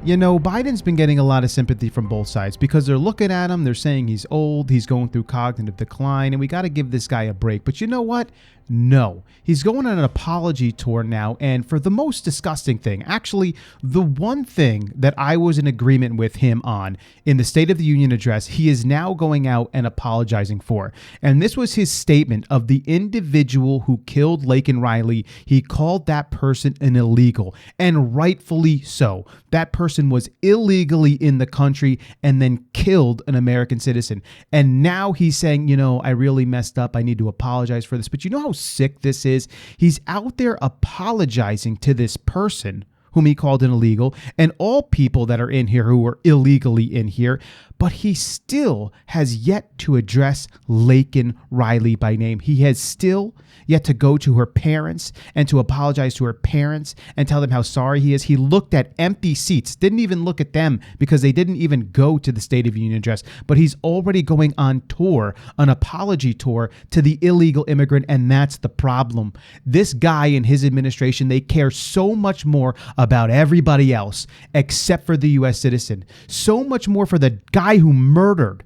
You know, Biden's been getting a lot of sympathy from both sides because they're looking at him, they're saying he's old, he's going through cognitive decline, and we got to give this guy a break. But you know what? No. He's going on an apology tour now, and for the most disgusting thing, actually, the one thing that I was in agreement with him on in the State of the Union address, he is now going out and apologizing for. And this was his statement of the individual who killed Laken Riley. He called that person an illegal, and rightfully so. That person was illegally in the country and then killed an American citizen. And now he's saying, you know, I really messed up. I need to apologize for this. But you know how sick this is? He's out there apologizing to this person whom he called an illegal and all people that are in here who are illegally in here. But he still has yet to address Laken Riley by name. He has still yet to go to her parents and to apologize to her parents and tell them how sorry he is. He looked at empty seats, didn't even look at them because they didn't even go to the State of the Union address. But he's already going on tour, an apology tour to the illegal immigrant. And that's the problem. This guy and his administration, they care so much more about everybody else except for the U.S. citizen. So much more for the guy who murdered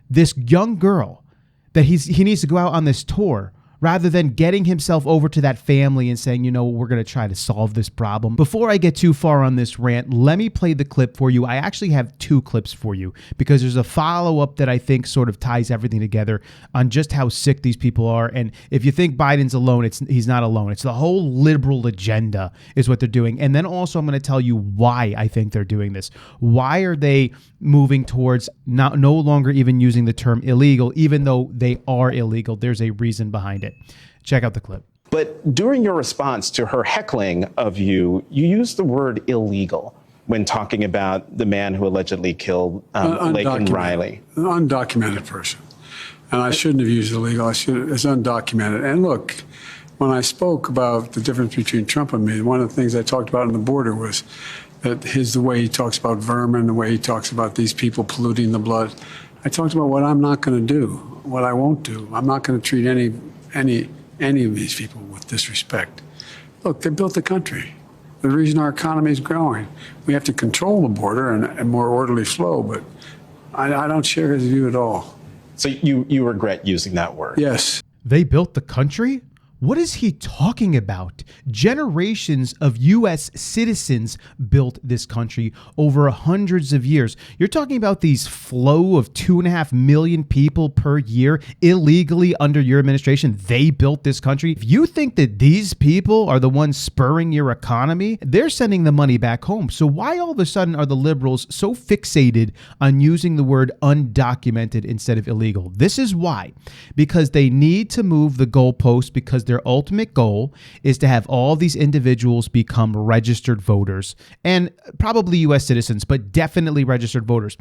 this young girl that he needs to go out on this tour rather than getting himself over to that family and saying, you know, we're going to try to solve this problem. Before I get too far on this rant, let me play the clip for you. I actually have two clips for you because there's a follow-up that I think sort of ties everything together on just how sick these people are. And if you think Biden's alone, he's not alone. It's the whole liberal agenda is what they're doing. And then also I'm going to tell you why I think they're doing this. Why are they moving towards no longer even using the term illegal, even though they are illegal? There's a reason behind it. Check out the clip. But during your response to her heckling of you, you used the word illegal when talking about the man who allegedly killed Laken Riley. An undocumented person. And I shouldn't have used illegal. It's undocumented. And look, when I spoke about the difference between Trump and me, one of the things I talked about on the border was that the way he talks about vermin, the way he talks about these people polluting the blood. I talked about what I'm not going to do, what I won't do. I'm not going to treat any of these people with disrespect. Look, they built the country. The reason our economy is growing. We have to control the border and more orderly flow, but I don't share his view at all. So you regret using that word? Yes. They built the country? What is he talking about? Generations of U.S. citizens built this country over hundreds of years. You're talking about these flow of 2.5 million people per year illegally under your administration. They built this country. If you think that these people are the ones spurring your economy, they're sending the money back home. So why all of a sudden are the liberals so fixated on using the word undocumented instead of illegal? This is why. Because they need to move the goalpost because their ultimate goal is to have all these individuals become registered voters and probably U.S. citizens, but definitely registered voters.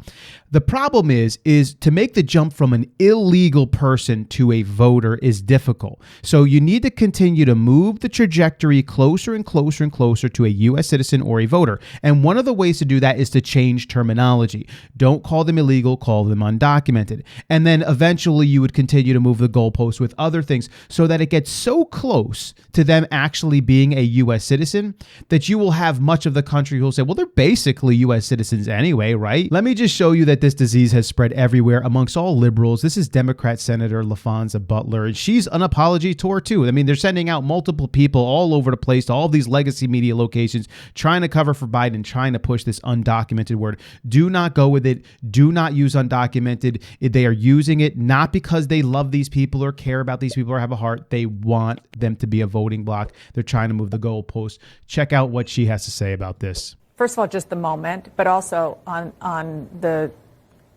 The problem is to make the jump from an illegal person to a voter is difficult. So you need to continue to move the trajectory closer and closer and closer to a U.S. citizen or a voter. And one of the ways to do that is to change terminology. Don't call them illegal, call them undocumented. And then eventually you would continue to move the goalpost with other things so that it gets so close to them actually being a U.S. citizen that you will have much of the country who will say, well, they're basically U.S. citizens anyway, right? Let me just show you that this disease has spread everywhere amongst all liberals. This is Democrat Senator LaFonza Butler, and she's on apology tour too. I mean, they're sending out multiple people all over the place to all these legacy media locations, trying to cover for Biden, trying to push this undocumented word. Do not go with it. Do not use undocumented. They are using it not because they love these people or care about these people or have a heart. They want them to be a voting bloc. They're trying to move the goalpost. Check out what she has to say about this. First of all, just the moment, but also on the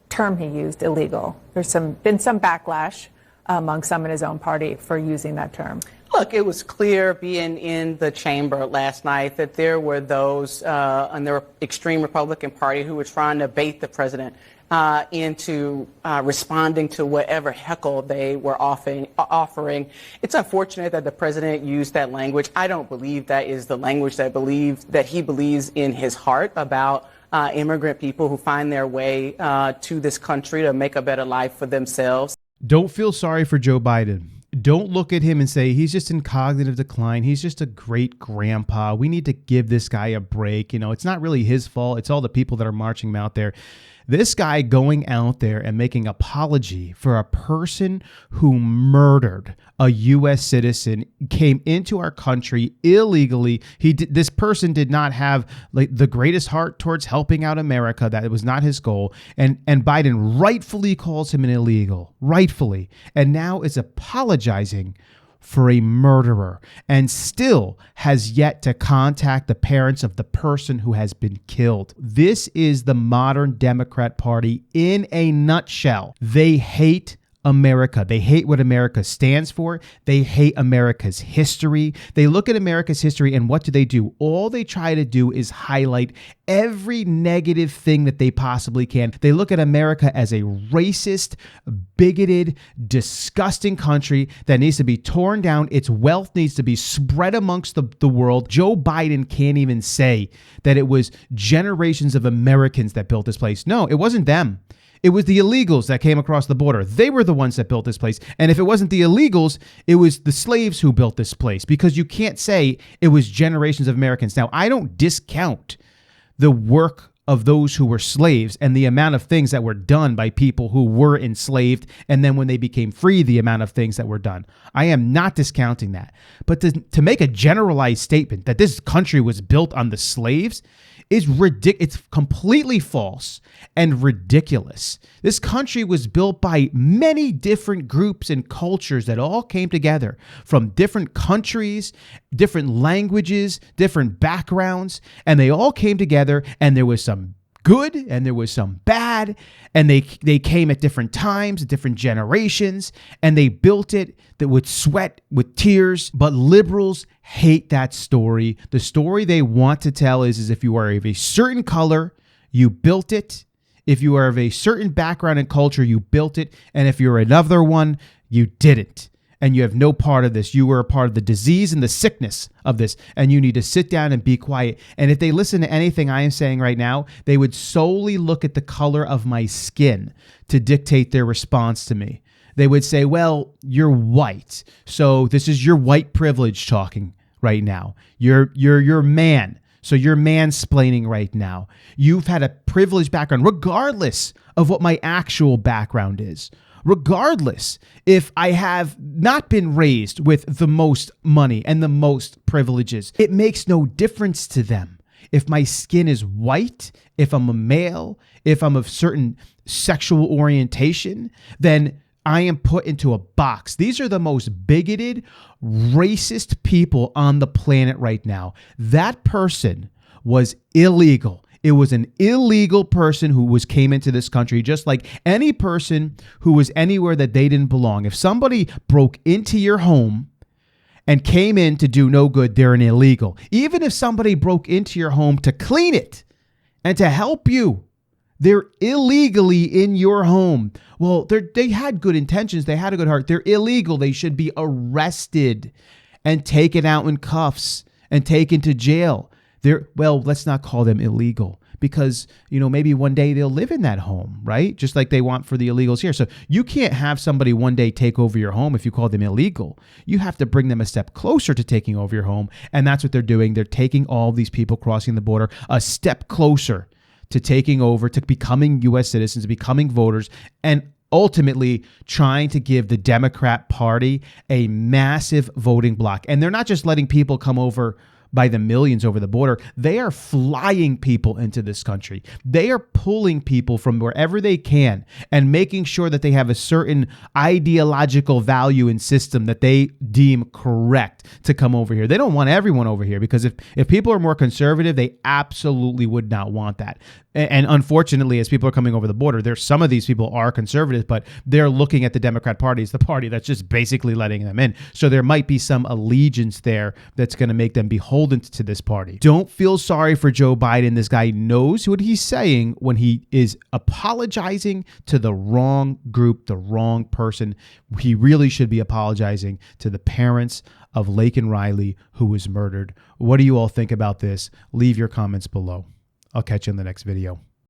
term he used, illegal. There's been some backlash among some in his own party for using that term. Look, it was clear being in the chamber last night that there were those on the extreme Republican Party who were trying to bait the president into responding to whatever heckle they were offering. It's unfortunate that the president used that language. I don't believe that is the language that he believes in his heart about immigrant people who find their way to this country to make a better life for themselves. Don't feel sorry for Joe Biden. Don't look at him and say, he's just in cognitive decline. He's just a great grandpa. We need to give this guy a break. You know, it's not really his fault. It's all the people that are marching him out there. This guy going out there and making apology for a person who murdered a U.S. citizen, came into our country illegally. This person did not have like the greatest heart towards helping out America. That was not his goal. And Biden rightfully calls him an illegal, rightfully, and now is apologizing for a murderer and still has yet to contact the parents of the person who has been killed. This is the modern Democrat Party in a nutshell. They hate America. They hate what America stands for. They hate America's history. They look at America's history and what do? All they try to do is highlight every negative thing that they possibly can. They look at America as a racist, bigoted, disgusting country that needs to be torn down. Its wealth needs to be spread amongst the world. Joe Biden can't even say that it was generations of Americans that built this place. No, it wasn't them. It was the illegals that came across the border. They were the ones that built this place. And if it wasn't the illegals, it was the slaves who built this place, because you can't say it was generations of Americans. Now, I don't discount the work of those who were slaves and the amount of things that were done by people who were enslaved. And then when they became free, the amount of things that were done. I am not discounting that. But to make a generalized statement that this country was built on the slaves is ridiculous. It's completely false and ridiculous. This country was built by many different groups and cultures that all came together from different countries, different languages, different backgrounds, and they all came together, and there was some good and there was some bad, and they came at different times, different generations, and they built it with sweat, with tears. But liberals hate that story. The story they want to tell is if you are of a certain color, you built it. If you are of a certain background and culture, you built it. And if you're another one, you didn't. And you have no part of this. You were a part of the disease and the sickness of this, and you need to sit down and be quiet. And if they listen to anything I am saying right now, they would solely look at the color of my skin to dictate their response to me. They would say, well, you're white, so this is your white privilege talking right now. You're man, so you're mansplaining right now. You've had a privileged background, regardless of what my actual background is. Regardless if I have not been raised with the most money and the most privileges, it makes no difference to them. If my skin is white, if I'm a male, if I'm of certain sexual orientation, then I am put into a box. These are the most bigoted, racist people on the planet right now. That person was illegal. It was an illegal person who came into this country, just like any person who was anywhere that they didn't belong. If somebody broke into your home and came in to do no good, they're an illegal. Even if somebody broke into your home to clean it and to help you, they're illegally in your home. Well, they had good intentions. They had a good heart. They're illegal. They should be arrested and taken out in cuffs and taken to jail. Well, let's not call them illegal, because, maybe one day they'll live in that home, right? Just like they want for the illegals here. So you can't have somebody one day take over your home if you call them illegal. You have to bring them a step closer to taking over your home. And that's what they're doing. They're taking all these people crossing the border a step closer to taking over, to becoming U.S. citizens, becoming voters, and ultimately trying to give the Democrat Party a massive voting block. And they're not just letting people come over by the millions over the border. They are flying people into this country. They are pulling people from wherever they can and making sure that they have a certain ideological value and system that they deem correct to come over here. They don't want everyone over here, because if people are more conservative, they absolutely would not want that. And unfortunately, as people are coming over the border, some of these people are conservative, but they're looking at the Democrat Party as the party that's just basically letting them in. So there might be some allegiance there that's going to make them beholden to this party. Don't feel sorry for Joe Biden. This guy knows what he's saying when he is apologizing to the wrong group, the wrong person. He really should be apologizing to the parents of Laken Riley, who was murdered. What do you all think about this? Leave your comments below. I'll catch you in the next video.